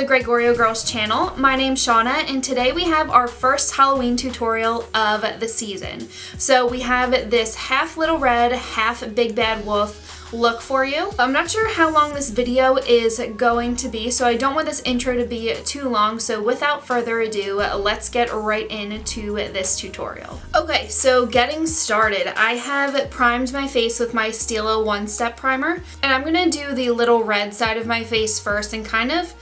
Gregorio Girls channel. My name's Shauna and today we have our first Halloween tutorial of the season. So we have this half Little Red, half Big Bad Wolf look for you. I'm not sure how long this video is going to be, so I don't want this intro to be too long, so without further ado, let's get right into this tutorial. Okay, so getting started, I have primed my face with my Stila One-Step Primer, and I'm gonna do the Little Red side of my face first and kind of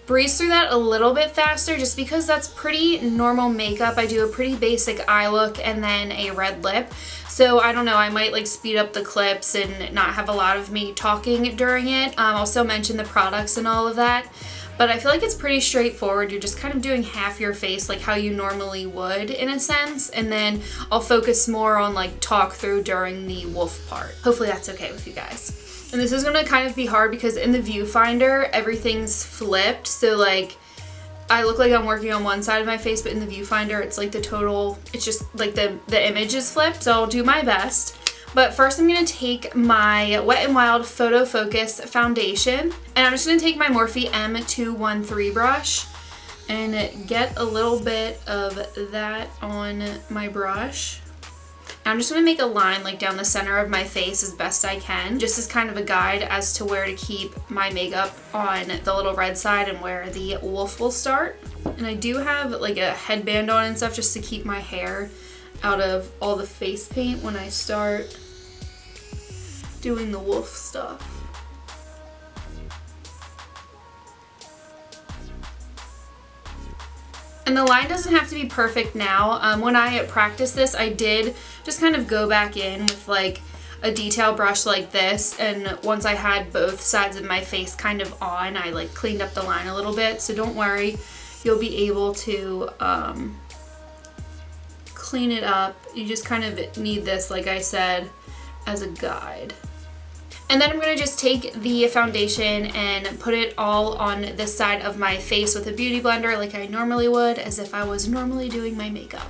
breeze through that a little bit faster just because that's pretty normal makeup. I do a pretty basic eye look and then a red lip. So I don't know, I might like speed up the clips and not have a lot of me talking during it. I'll still mention the products and all of that. But I feel like it's pretty straightforward. You're just kind of doing half your face like how you normally would in a sense. And then I'll focus more on like talk through during the wolf part. Hopefully that's okay with you guys. And this is gonna kind of be hard because in the viewfinder, everything's flipped. So like, I look like I'm working on one side of my face, but in the viewfinder, it's like the total, it's just like the image is flipped. So I'll do my best. But first I'm gonna take my Wet n Wild Photo Focus foundation, and I'm just gonna take my Morphe M213 brush and get a little bit of that on my brush. I'm just gonna make a line like down the center of my face as best I can, just as kind of a guide as to where to keep my makeup on the Little Red side and where the wolf will start. And I do have like a headband on and stuff just to keep my hair out of all the face paint when I start doing the wolf stuff. And the line doesn't have to be perfect now. When I practiced this, I did just kind of go back in with like a detail brush like this, and once I had both sides of my face kind of on, I like cleaned up the line a little bit. So don't worry, you'll be able to clean it up. You just kind of need this, like I said, as a guide. And then I'm gonna just take the foundation and put it all on this side of my face with a beauty blender like I normally would, as if I was normally doing my makeup.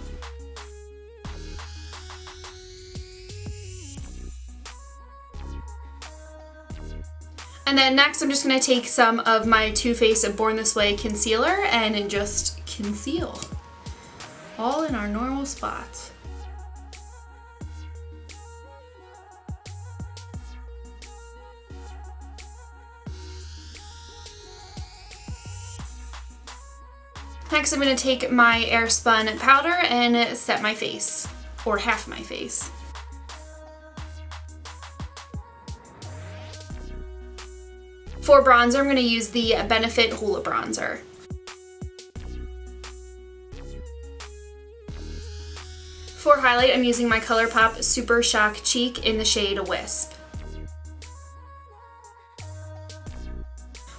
And then next I'm just gonna take some of my Too Faced Born This Way concealer and just conceal all in our normal spots. Next, I'm going to take my Airspun powder and set my face, or half my face. For bronzer, I'm going to use the Benefit Hoola Bronzer. For highlight, I'm using my ColourPop Super Shock Cheek in the shade Wisp.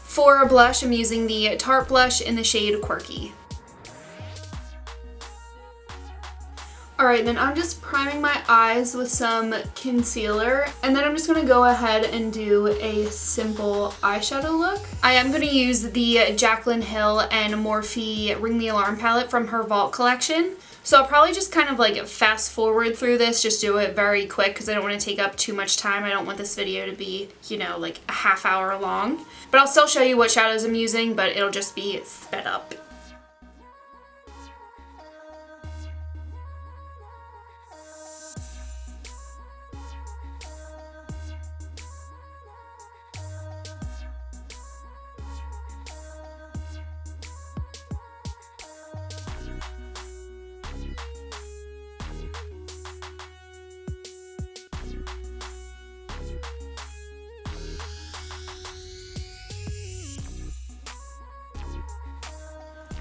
For a blush, I'm using the Tarte blush in the shade Quirky. Alright, then I'm just priming my eyes with some concealer, and then I'm just going to go ahead and do a simple eyeshadow look. I am going to use the Jaclyn Hill and Morphe Ring the Alarm palette from her Vault collection. So I'll probably just kind of like fast forward through this, just do it very quick because I don't want to take up too much time. I don't want this video to be, you know, like a half hour long. But I'll still show you what shadows I'm using, but it'll just be sped up.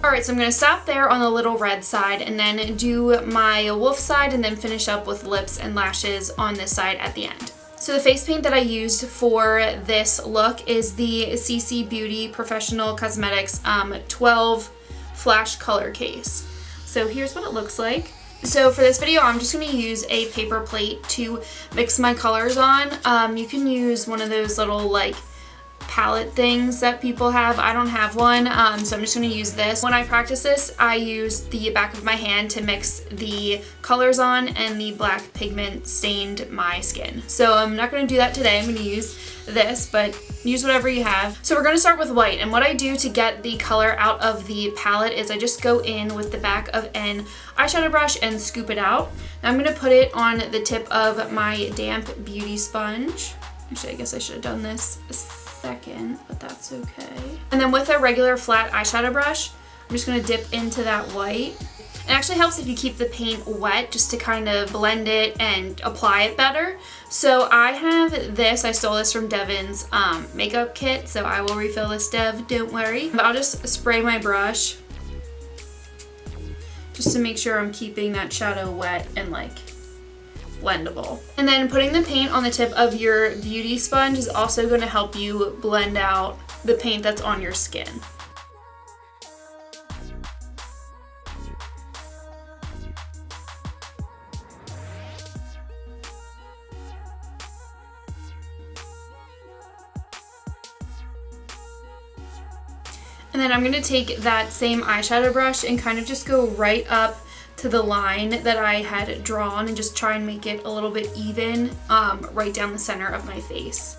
Alright, so I'm going to stop there on the Little Red side and then do my wolf side and then finish up with lips and lashes on this side at the end. So the face paint that I used for this look is the CC Beauty Professional Cosmetics 12 Flash Color Case. So here's what it looks like. So for this video, I'm just going to use a paper plate to mix my colors on. You can use one of those little like palette things that people have. I don't have one, so I'm just gonna use this. When I practice this, I use the back of my hand to mix the colors on, and the black pigment stained my skin. So I'm not gonna do that today. I'm gonna use this, but use whatever you have. So we're gonna start with white, and what I do to get the color out of the palette is I just go in with the back of an eyeshadow brush and scoop it out. Now I'm gonna put it on the tip of my damp beauty sponge. Actually, I guess I should have done this a second, but that's okay. And then with a regular flat eyeshadow brush, I'm just gonna dip into that white. It actually helps if you keep the paint wet, just to kind of blend it and apply it better. So I have this, I stole this from Devon's makeup kit, so I will refill this, Dev, don't worry. But I'll just spray my brush just to make sure I'm keeping that shadow wet and like blendable. And then putting the paint on the tip of your beauty sponge is also going to help you blend out the paint that's on your skin. And then I'm going to take that same eyeshadow brush and kind of just go right up to the line that I had drawn and just try and make it a little bit even right down the center of my face.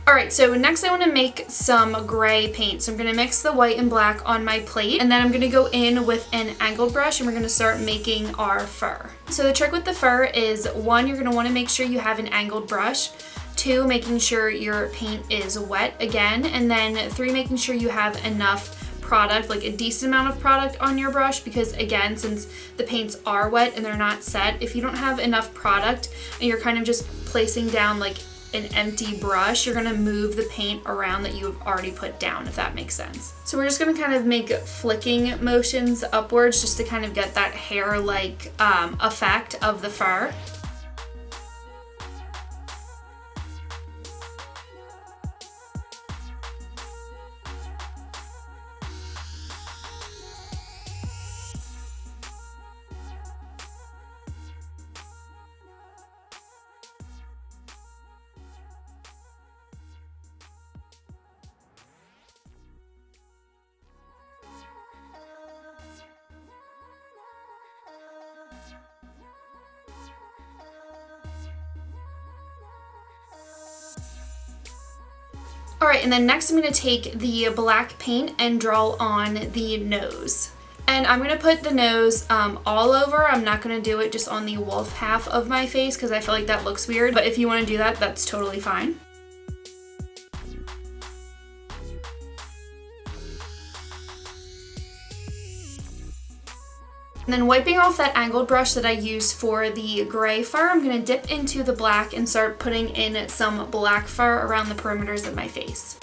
Alright, so next I want to make some gray paint. So I'm going to mix the white and black on my plate, and then I'm going to go in with an angled brush and we're going to start making our fur. So the trick with the fur is, 1, you're going to want to make sure you have an angled brush. 2, making sure your paint is wet again. And then 3, making sure you have enough product, like a decent amount of product on your brush, because again, since the paints are wet and they're not set, if you don't have enough product and you're kind of just placing down like an empty brush, you're gonna move the paint around that you've already put down, if that makes sense. So we're just gonna kind of make flicking motions upwards just to kind of get that hair-like effect of the fur. Alright, and then next I'm going to take the black paint and draw on the nose. And I'm going to put the nose all over. I'm not going to do it just on the wolf half of my face because I feel like that looks weird. But if you want to do that, that's totally fine. And then wiping off that angled brush that I used for the gray fur, I'm going to dip into the black and start putting in some black fur around the perimeters of my face.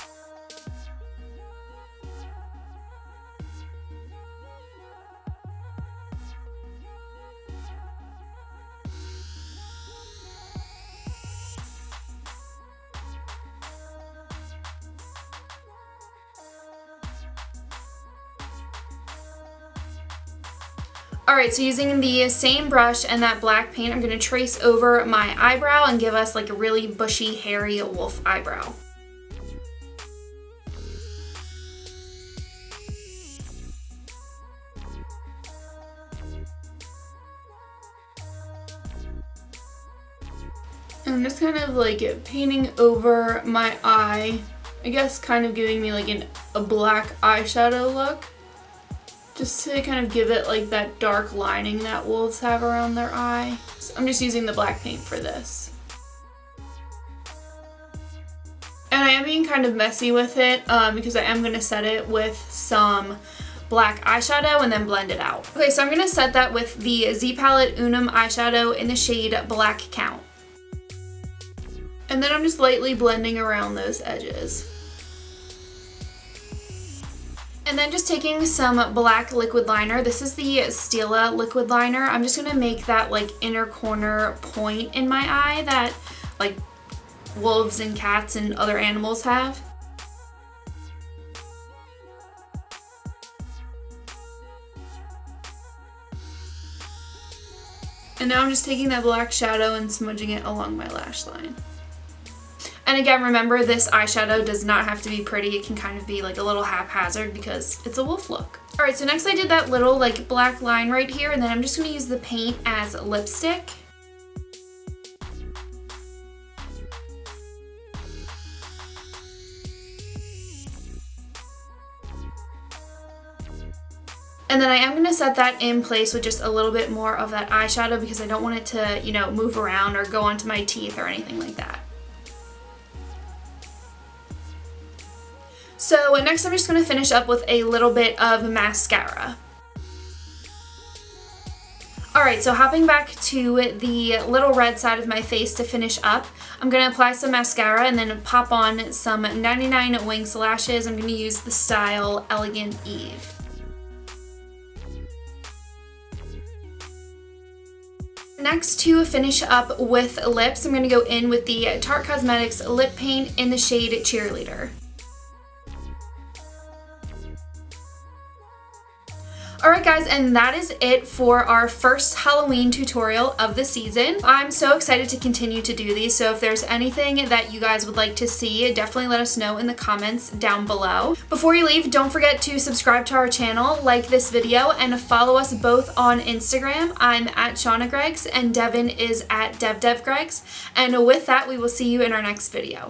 Alright, so using the same brush and that black paint, I'm going to trace over my eyebrow and give us like a really bushy, hairy wolf eyebrow. And I'm just kind of like painting over my eye, I guess kind of giving me like a black eyeshadow look. Just to kind of give it like that dark lining that wolves have around their eye. So I'm just using the black paint for this. And I am being kind of messy with it because I am going to set it with some black eyeshadow and then blend it out. Okay, so I'm going to set that with the Z Palette Unum eyeshadow in the shade Black Count. And then I'm just lightly blending around those edges. And then just taking some black liquid liner. This is the Stila liquid liner. I'm just gonna make that like inner corner point in my eye that like wolves and cats and other animals have. And now I'm just taking that black shadow and smudging it along my lash line. And again, remember, this eyeshadow does not have to be pretty. It can kind of be like a little haphazard because it's a wolf look. All right, so next I did that little like black line right here, and then I'm just gonna use the paint as lipstick. And then I am gonna set that in place with just a little bit more of that eyeshadow because I don't want it to, you know, move around or go onto my teeth or anything like that. So next I'm just going to finish up with a little bit of mascara. Alright, so hopping back to the little red side of my face to finish up, I'm going to apply some mascara and then pop on some 99 Wings lashes. I'm going to use the style Elegant Eve. Next, to finish up with lips, I'm going to go in with the Tarte Cosmetics lip paint in the shade Cheerleader. Alright guys, and that is it for our first Halloween tutorial of the season. I'm so excited to continue to do these, so if there's anything that you guys would like to see, definitely let us know in the comments down below. Before you leave, don't forget to subscribe to our channel, like this video, and follow us both on Instagram. I'm at Shauna Greggs and Devin is at DevDevGreggs. And with that, we will see you in our next video.